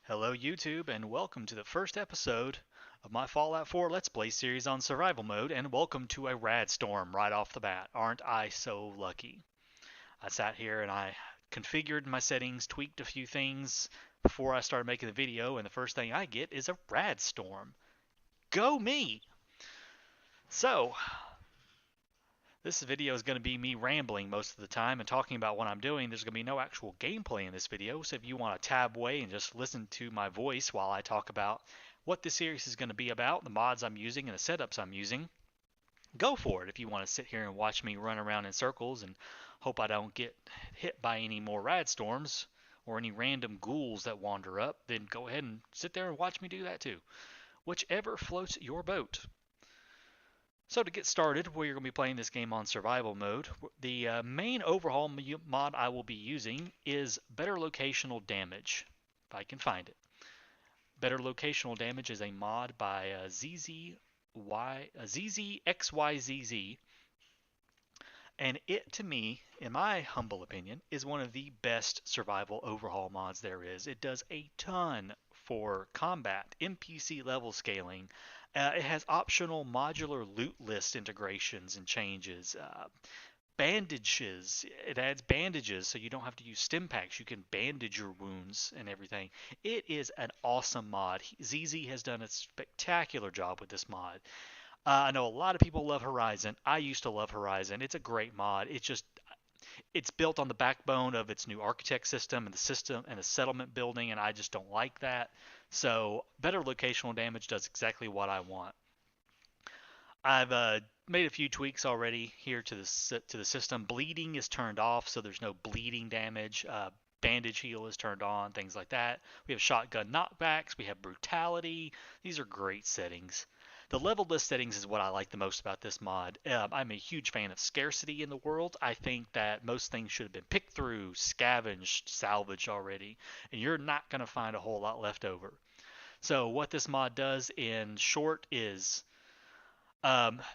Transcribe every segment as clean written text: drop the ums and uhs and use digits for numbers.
Hello YouTube and welcome to the first episode of my Fallout 4 Let's Play series on survival mode, and welcome to a rad storm right off the bat. Aren't I so lucky? I sat here and I configured my settings, tweaked a few things before I started making the video, and the first thing I get is a rad storm. Go me! So, this video is going to be me rambling most of the time and talking about what I'm doing. There's going to be no actual gameplay in this video, so if you want to tab away and just listen to my voice while I talk about what this series is going to be about, the mods I'm using and the setups I'm using, go for it. If you want to sit here and watch me run around in circles and hope I don't get hit by any more rad storms or any random ghouls that wander up, then go ahead and sit there and watch me do that too. Whichever floats your boat. So to get started, we're going to be playing this game on survival mode. The main overhaul mod I will be using is Better Locational Damage, if I can find it. Better Locational Damage is a mod by ZZXYZZ, and it, to me, in my humble opinion, is one of the best survival overhaul mods there is. It does a ton for combat, NPC level scaling. It has optional modular loot list integrations and changes. Bandages. It adds bandages so you don't have to use stim packs. You can bandage your wounds and everything. It is an awesome mod. ZZ has done a spectacular job with this mod. I know a lot of people love Horizon. I used to love Horizon. It's a great mod. It's built on the backbone of its new architect system and the settlement building, and I just don't like that. So Better Locational Damage does exactly what I want. I've made a few tweaks already here to the system. Bleeding is turned off, so there's no bleeding damage. Bandage heal is turned on, things like that. We have shotgun knockbacks. We have brutality. These are great settings. The level list settings is what I like the most about this mod. I'm a huge fan of scarcity in the world. I think that most things should have been picked through, scavenged, salvaged already, and you're not going to find a whole lot left over. So what this mod does in short is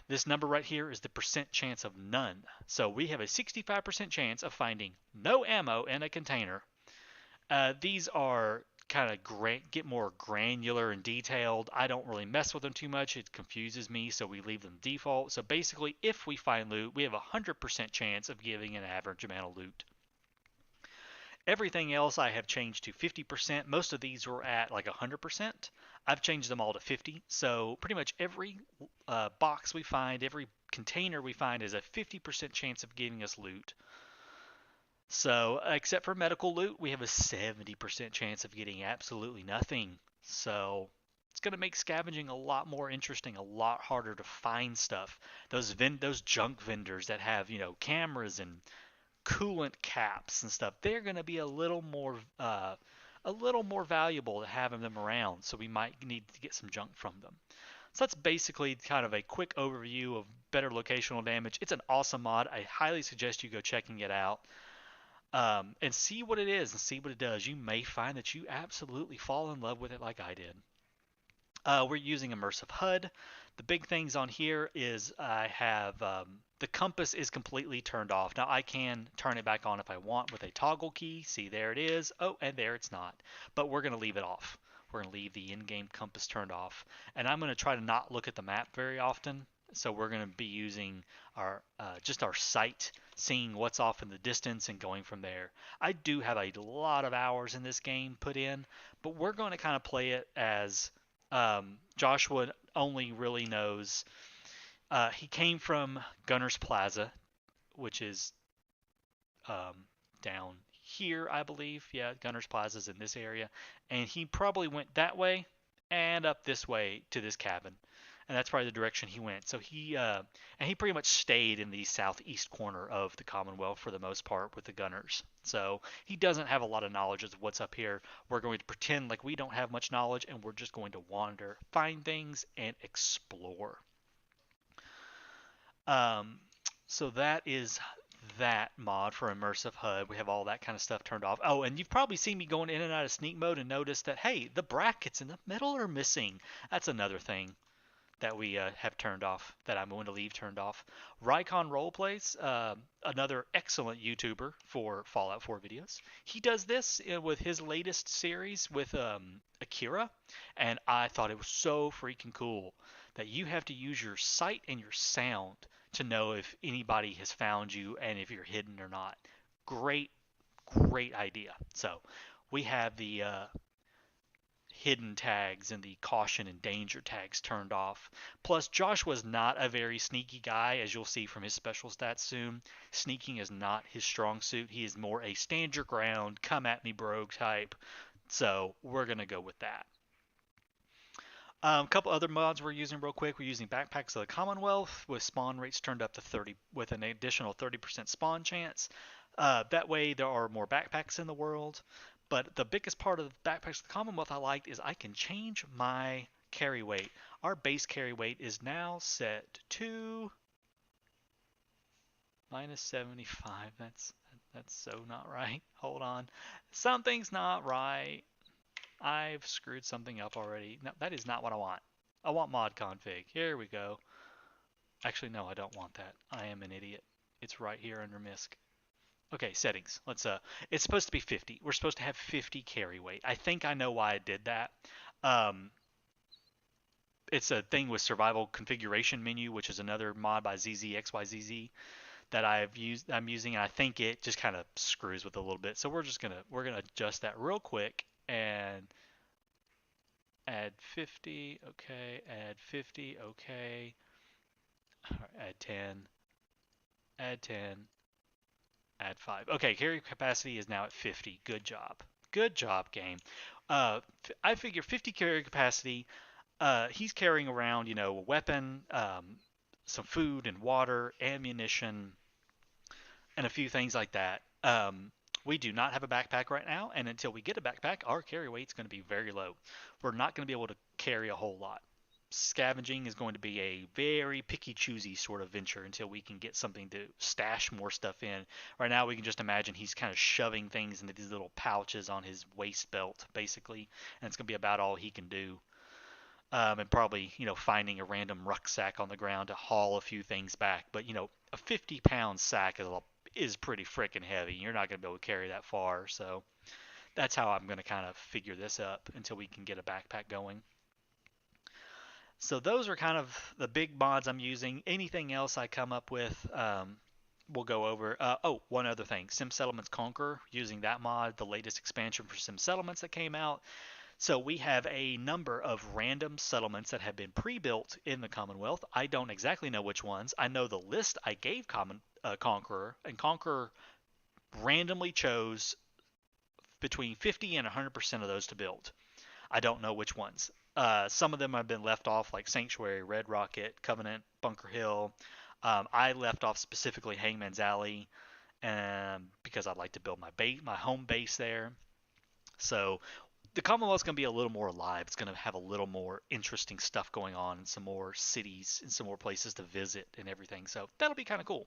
this number right here is the percent chance of none. So we have a 65% chance of finding no ammo in a container. These are kind of get more granular and detailed. I don't really mess with them too much. It confuses me, so we leave them default. So basically, if we find loot, we have a 100% chance of getting an average amount of loot. Everything else I have changed to 50%. Most of these were at like 100%. I've changed them all to 50. So pretty much every box we find, every container we find is a 50% chance of getting us loot. So except for medical loot, we have a 70% chance of getting absolutely nothing. So it's going to make scavenging a lot more interesting, a lot harder to find stuff. Those junk vendors that have, cameras and coolant caps and stuff, they're going to be a little more valuable to having them around. So we might need to get some junk from them. So that's basically kind of a quick overview of Better Locational Damage. It's an awesome mod. I highly suggest you go checking it out and see what it is and see what it does. You may find that you absolutely fall in love with it like I did. We're using immersive HUD. The big things on here is I have the compass is completely turned off. Now I can turn it back on if I want with a toggle key. See, there it is. Oh, and there it's not. But we're going to leave it off. We're going to leave the in-game compass turned off. And I'm going to try to not look at the map very often. So we're going to be using our just our sight, seeing what's off in the distance and going from there. I do have a lot of hours in this game put in, but we're going to kind of play it as Joshua only really knows. He came from Gunner's Plaza, which is um, down here, I believe. Yeah, Gunner's Plaza is in this area, and he probably went that way and up this way to this cabin, and that's probably the direction he went. So he pretty much stayed in the southeast corner of the Commonwealth for the most part with the Gunners. So he doesn't have a lot of knowledge of what's up here. We're going to pretend like we don't have much knowledge, and we're just going to wander, find things, and explore. Um, so that is that mod for immersive HUD. We have all that kind of stuff turned off. Oh, and you've probably seen me going in and out of sneak mode and noticed that, hey, the brackets in the middle are missing. That's another thing that we have turned off, that I'm going to leave turned off. Rycon Roleplays, another excellent YouTuber for Fallout 4 videos. He does this with his latest series with Akira, and I thought it was so freaking cool that you have to use your sight and your sound to know if anybody has found you and if you're hidden or not. Great, great idea. So we have the hidden tags and the caution and danger tags turned off. Plus, Josh was not a very sneaky guy, as you'll see from his special stats soon. Sneaking is not his strong suit. He is more a stand your ground, come at me bro type. So we're going to go with that. A couple other mods we're using real quick. We're using Backpacks of the Commonwealth with spawn rates turned up to 30 with an additional 30% spawn chance. That way there are more backpacks in the world. But the biggest part of the Backpacks of the Commonwealth I liked is I can change my carry weight. Our base carry weight is now set to minus 75. That's so not right. Hold on. Something's not right. I've screwed something up already. No, that is not what I want. I want mod config. Here we go. Actually, no, I don't want that. I am an idiot. It's right here under MISC. Okay, settings. It's supposed to be 50. We're supposed to have 50 carry weight. I think I know why I did that. It's a thing with survival configuration menu, which is another mod by ZZXYZZ that I'm using, and I think it just kind of screws with it a little bit. So we're gonna adjust that real quick and add 50. Okay, add 50. Okay, add 10. Add 10. Add 5. Okay, carry capacity is now at 50. Good job. Good job, game. I figure 50 carry capacity. He's carrying around, a weapon, some food and water, ammunition, and a few things like that. We do not have a backpack right now, and until we get a backpack, our carry weight's going to be very low. We're not going to be able to carry a whole lot. Scavenging is going to be a very picky choosy sort of venture until we can get something to stash more stuff in. Right now we can just imagine he's kind of shoving things into these little pouches on his waist belt basically, and it's going to be about all he can do. And probably finding a random rucksack on the ground to haul a few things back. But a 50-pound sack is pretty freaking heavy. You're not going to be able to carry that far. So that's how I'm going to kind of figure this up until we can get a backpack going. So those are kind of the big mods I'm using. Anything else I come up with, we'll go over. One other thing. Sim Settlements Conquer, using that mod, the latest expansion for Sim Settlements that came out. So we have a number of random settlements that have been pre-built in the Commonwealth. I don't exactly know which ones. I know the list I gave Conqueror, and Conqueror randomly chose between 50 and 100% of those to build. I don't know which ones. Some of them have been left off, like Sanctuary, Red Rocket, Covenant, Bunker Hill. I left off specifically Hangman's Alley, because I'd like to build my home base there. So the Commonwealth's going to be a little more alive. It's going to have a little more interesting stuff going on, and some more cities and some more places to visit and everything. So that'll be kind of cool.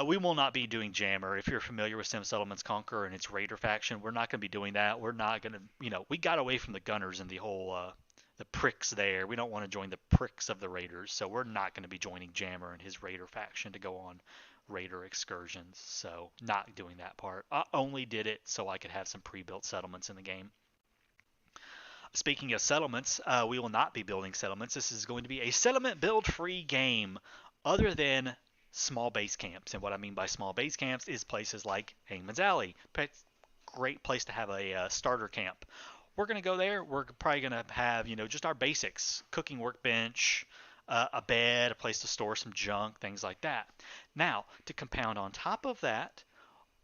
We will not be doing Jammer. If you're familiar with Sim Settlements Conquer and its Raider faction, we're not going to be doing that. We're not going to, we got away from the Gunners and the whole, the pricks there. We don't want to join the pricks of the Raiders, so we're not going to be joining Jammer and his Raider faction to go on Raider excursions. So not doing that part. I only did it so I could have some pre-built settlements in the game. Speaking of settlements, we will not be building settlements. This is going to be a settlement build-free game, other than small base camps. And what I mean by small base camps is places like Hangman's Alley. Great place to have a starter camp. We're going to go there. We're probably going to have, just our basics. Cooking workbench, a bed, a place to store some junk, things like that. Now, to compound on top of that,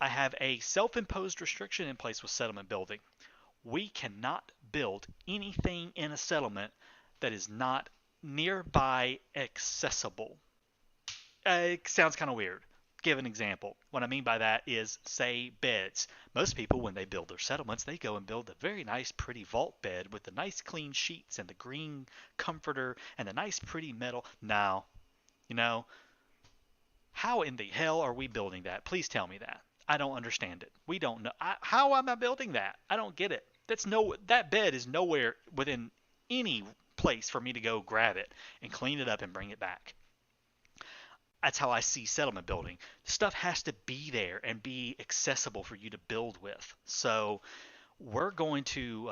I have a self-imposed restriction in place with settlement building. We cannot build anything in a settlement that is not nearby accessible. It sounds kind of weird. Give an example. What I mean by that is, say, beds. Most people, when they build their settlements, they go and build a very nice, pretty vault bed with the nice, clean sheets and the green comforter and the nice, pretty metal. Now, how in the hell are we building that? Please tell me that. I don't understand it. We don't know. How am I building that? I don't get it. That bed is nowhere within any place for me to go grab it and clean it up and bring it back. That's how I see settlement building. Stuff has to be there and be accessible for you to build with. So we're going to,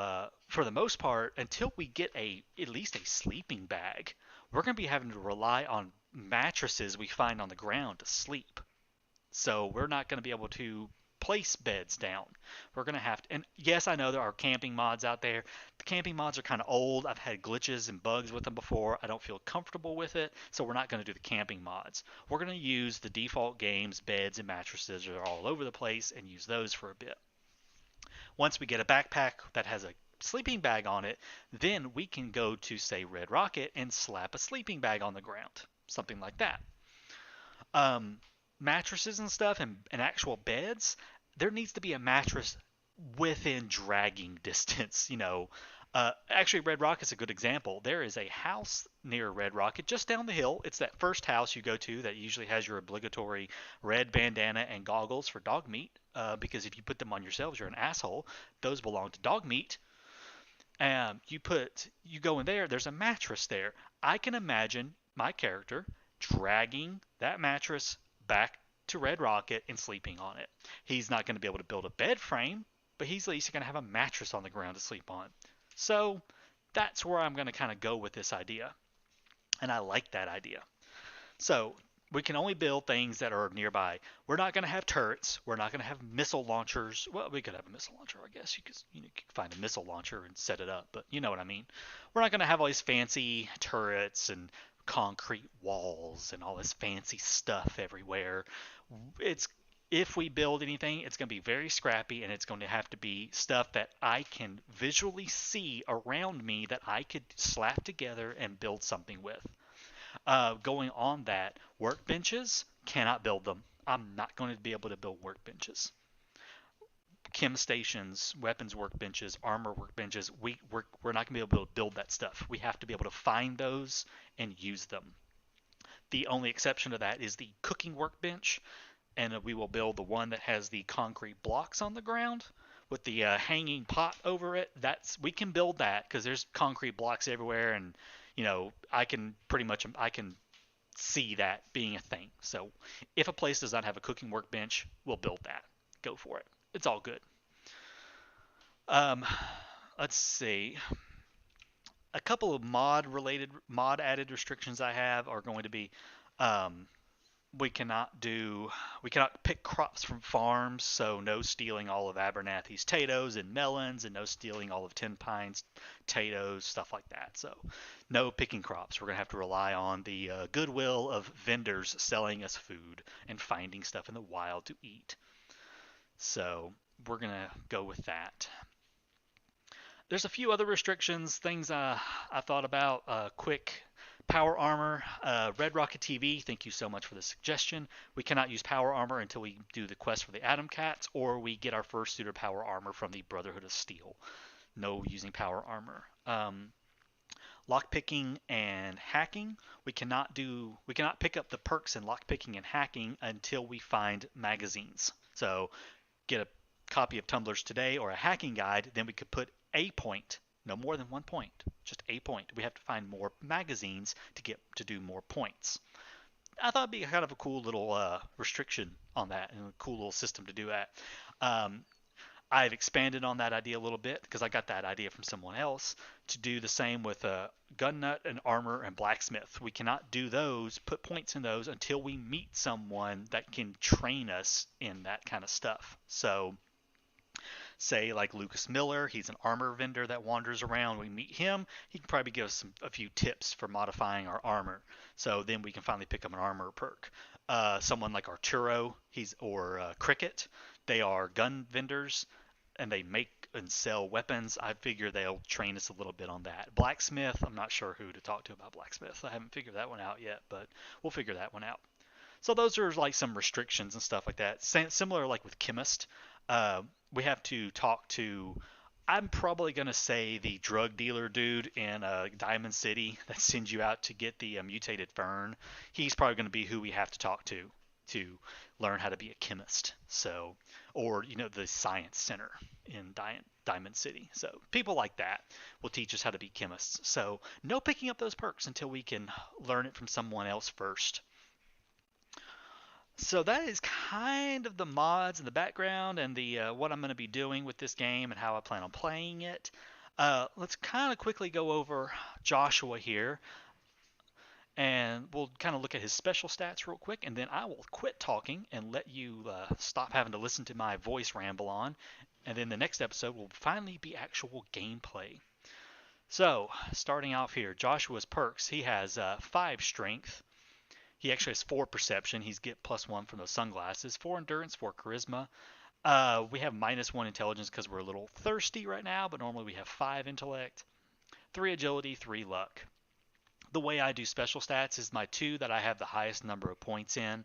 for the most part, until we get at least a sleeping bag, we're going to be having to rely on mattresses we find on the ground to sleep. So we're not going to be able to place beds down. We're going to have to, and yes, I know there are camping mods out there. The camping mods are kind of old. I've had glitches and bugs with them before. I don't feel comfortable with it, so we're not going to do the camping mods. We're going to use the default games, beds, and mattresses that are all over the place and use those for a bit. Once we get a backpack that has a sleeping bag on it, then we can go to, say, Red Rocket and slap a sleeping bag on the ground. Something like that. Mattresses and stuff and actual beds, there needs to be a mattress within dragging distance. Actually, Red Rocket's a good example. There is a house near Red Rocket just down the hill. It's that first house you go to that usually has your obligatory red bandana and goggles for dog meat. Because if you put them on yourselves, you're an asshole. Those belong to dog meat. You go in there. There's a mattress there. I can imagine my character dragging that mattress back to Red Rocket and sleeping on it. He's not going to be able to build a bed frame, but he's at least going to have a mattress on the ground to sleep on. So that's where I'm going to kind of go with this idea. And I like that idea. So we can only build things that are nearby. We're not going to have turrets. We're not going to have missile launchers. Well, we could have a missile launcher, I guess. You could find a missile launcher and set it up, but you know what I mean. We're not going to have all these fancy turrets and concrete walls and all this fancy stuff everywhere. If we build anything, it's going to be very scrappy, and it's going to have to be stuff that I can visually see around me that I could slap together and build something with. Going on that, workbenches, cannot build them. I'm not going to be able to build workbenches. Chem stations, weapons workbenches, armor workbenches, we're not going to be able to build that stuff. We have to be able to find those and use them. The only exception to that is the cooking workbench, and we will build the one that has the concrete blocks on the ground with the hanging pot over it. We can build that because there's concrete blocks everywhere, and I can see that being a thing. So if a place does not have a cooking workbench, we'll build that. Go for it. It's all good. Let's see. A couple of mod added restrictions I have are going to be we cannot pick crops from farms, so no stealing all of Abernathy's potatoes and melons, and no stealing all of Ten Pines potatoes, stuff like that. So no picking crops. We're going to have to rely on the goodwill of vendors selling us food and finding stuff in the wild to eat. So we're going to go with that. There's a few other restrictions, things I thought about. Quick power armor. Red Rocket TV, thank you so much for the suggestion. We cannot use power armor until we do the quest for the Atom Cats, or we get our first suit of power armor from the Brotherhood of Steel. No using power armor. Lockpicking and hacking. We cannot pick up the perks in lockpicking and hacking until we find magazines. So get a copy of Tumblr's Today or a hacking guide, then we could put a point, no more than 1 point, just a point. We have to find more magazines to do more points. I thought it'd be kind of a cool little restriction on that, and a cool little system to do that. I've expanded on that idea a little bit because I got that idea from someone else to do the same with gun nut and armor and blacksmith. We cannot do those, put points in those until we meet someone that can train us in that kind of stuff. So say like Lucas Miller, he's an armor vendor that wanders around. We meet him, he can probably give us a few tips for modifying our armor. So then we can finally pick up an armor perk. Someone like Arturo, or Cricket, they are gun vendors and they make and sell weapons. I figure they'll train us a little bit on that. Blacksmith, I'm not sure who to talk to about blacksmith. I haven't figured that one out yet, but we'll figure that one out. So those are like some restrictions and stuff like that. Similar like with chemist. We have to talk to, I'm probably going to say the drug dealer dude in Diamond City that sends you out to get the mutated fern. He's probably going to be who we have to talk to to learn how to be a chemist. So, or the science center in Diamond City. So people like that will teach us how to be chemists. So no picking up those perks until we can learn it from someone else first. So that is kind of the mods and the background and the what I'm going to be doing with this game and how I plan on playing it. Let's kind of quickly go over Joshua here, and we'll kind of look at his special stats real quick, and then I will quit talking and let you stop having to listen to my voice ramble on. And then the next episode will finally be actual gameplay. So, starting off here, Joshua's perks. He has 5 strength. He actually has 4 perception. He's get +1 from those sunglasses. 4 endurance, 4 charisma. We have -1 intelligence because we're a little thirsty right now, but normally we have 5 intellect. 3 agility, 3 luck. The way I do special stats is my 2 that I have the highest number of points in.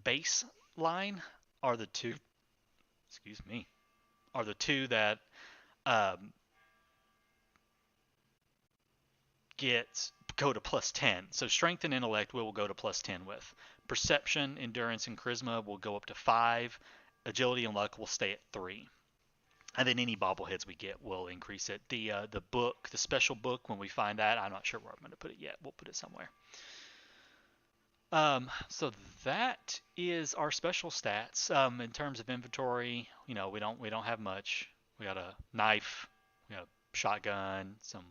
Baseline are the 2. Excuse me. Are the 2 that go to +10. So strength and intellect we will go to +10 with. Perception, endurance, and charisma will go up to 5. Agility and luck will stay at 3. And then any bobbleheads we get will increase it. The book, the special book, when we find that, I'm not sure where I'm going to put it yet. We'll put it somewhere. So that is our special stats. In terms of inventory, we don't have much. We got a knife, we got a shotgun, some.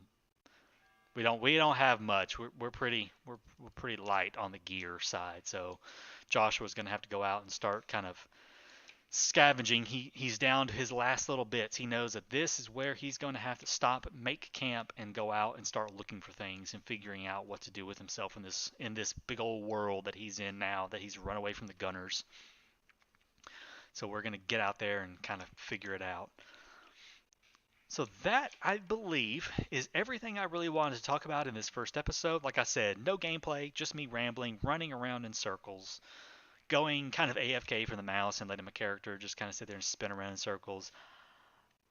We don't have much. We're pretty light on the gear side. So Joshua's going to have to go out and start kind of scavenging. He's down to his last little bits. He knows that this is where he's going to have to stop, make camp, and go out and start looking for things and figuring out what to do with himself in this big old world that he's in now that he's run away from the gunners. So we're going to get out there and kind of figure it out. So that, I believe, is everything I really wanted to talk about in this first episode. Like I said, no gameplay, just me rambling, running around in circles, going kind of AFK from the mouse and letting my character just kind of sit there and spin around in circles.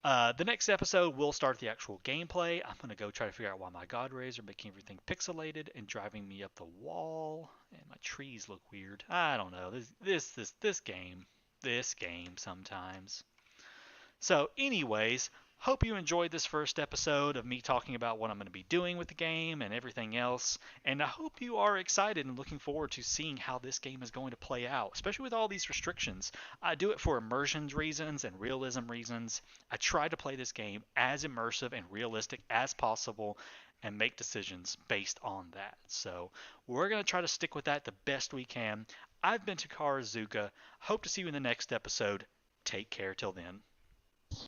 The next episode will start the actual gameplay. I'm going to go try to figure out why my God Rays are making everything pixelated and driving me up the wall. And my trees look weird. I don't know. This game sometimes. So anyways, hope you enjoyed this first episode of me talking about what I'm going to be doing with the game and everything else. And I hope you are excited and looking forward to seeing how this game is going to play out, especially with all these restrictions. I do it for immersion reasons and realism reasons. I try to play this game as immersive and realistic as possible and make decisions based on that. So we're going to try to stick with that the best we can. I've been Takara Zuka. Hope to see you in the next episode. Take care till then.